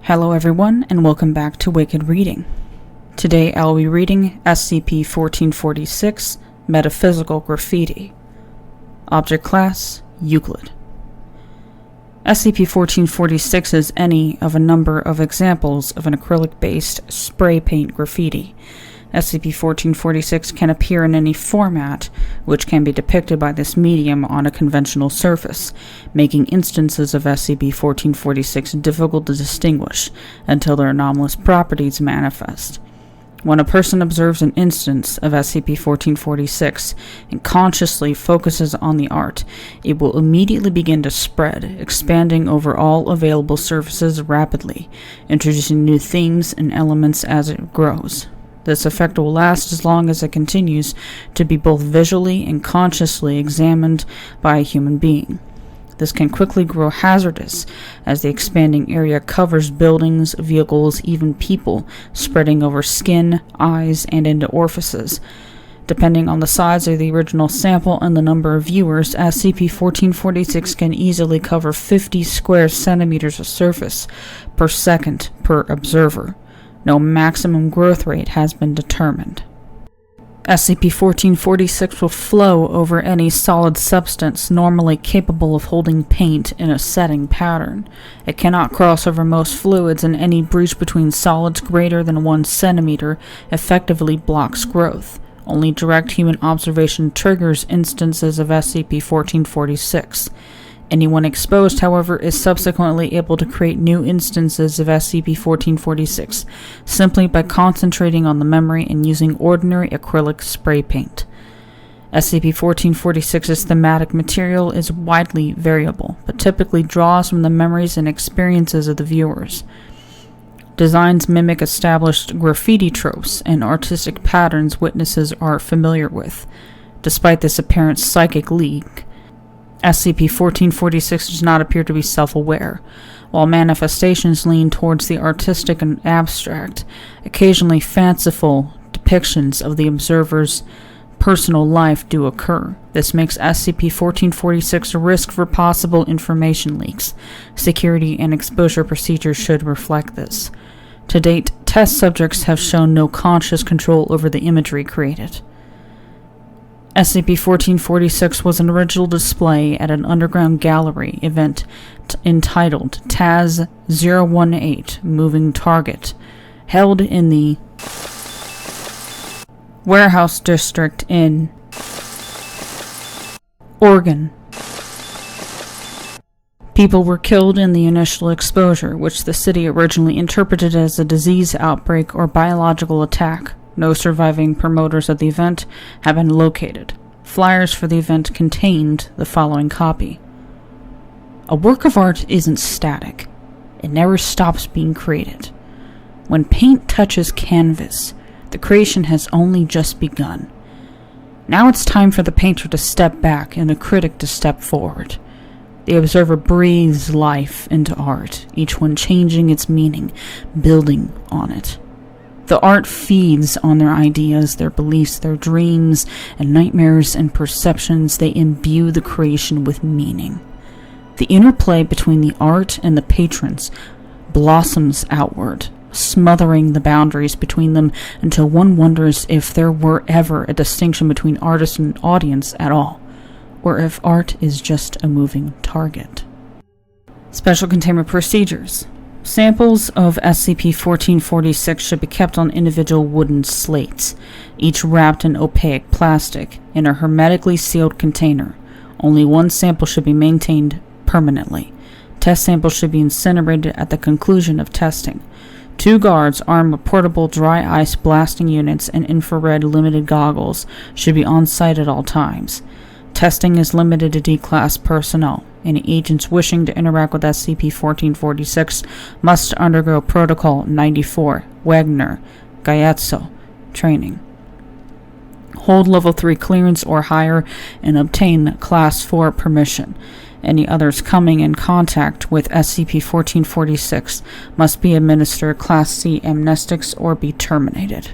Hello everyone, and welcome back to Wicked Reading. Today I'll be reading SCP-1446, Metaphysical Graffiti. Object Class, Euclid. SCP-1446 is any of a number of examples of an acrylic-based spray paint graffiti. SCP-1446 can appear in any format, which can be depicted by this medium on a conventional surface, making instances of SCP-1446 difficult to distinguish until their anomalous properties manifest. When a person observes an instance of SCP-1446 and consciously focuses on the art, it will immediately begin to spread, expanding over all available surfaces rapidly, introducing new themes and elements as it grows. This effect will last as long as it continues to be both visually and consciously examined by a human being. This can quickly grow hazardous as the expanding area covers buildings, vehicles, even people, spreading over skin, eyes, and into orifices. Depending on the size of the original sample and the number of viewers, SCP-1446 can easily cover 50 square centimeters of surface per second per observer. No maximum growth rate has been determined. SCP-1446 will flow over any solid substance normally capable of holding paint in a setting pattern. It cannot cross over most fluids, and any breach between solids greater than 1 centimeter effectively blocks growth. Only direct human observation triggers instances of SCP-1446. Anyone exposed, however, is subsequently able to create new instances of SCP-1446 simply by concentrating on the memory and using ordinary acrylic spray paint. SCP-1446's thematic material is widely variable, but typically draws from the memories and experiences of the viewers. Designs mimic established graffiti tropes and artistic patterns witnesses are familiar with. Despite this apparent psychic leak, SCP-1446 does not appear to be self-aware. While manifestations lean towards the artistic and abstract, occasionally fanciful depictions of the observer's personal life do occur. This makes SCP-1446 a risk for possible information leaks. Security and exposure procedures should reflect this. To date, test subjects have shown no conscious control over the imagery created. SCP-1446 was an original display at an underground gallery event entitled TAS-018 Moving Target, held in the Warehouse District in Oregon. People were killed in the initial exposure, which the city originally interpreted as a disease outbreak or biological attack. No surviving promoters of the event have been located. Flyers for the event contained the following copy. A work of art isn't static. It never stops being created. When paint touches canvas, the creation has only just begun. Now it's time for the painter to step back and the critic to step forward. The observer breathes life into art, each one changing its meaning, building on it. The art feeds on their ideas, their beliefs, their dreams, and nightmares and perceptions. They imbue the creation with meaning. The interplay between the art and the patrons blossoms outward, smothering the boundaries between them until one wonders if there were ever a distinction between artist and audience at all, or if art is just a moving target. Special Containment Procedures. Samples of SCP-1446 should be kept on individual wooden slates, each wrapped in opaque plastic, in a hermetically sealed container. Only one sample should be maintained permanently. Test samples should be incinerated at the conclusion of testing. 2 guards armed with portable dry ice blasting units and infrared limited goggles should be on site at all times. Testing is limited to D-Class personnel. Any agents wishing to interact with SCP-1446 must undergo Protocol 94, Wagner, Gaiatso, training. Hold Level 3 clearance or higher and obtain Class 4 permission. Any others coming in contact with SCP-1446 must be administered Class C amnestics or be terminated.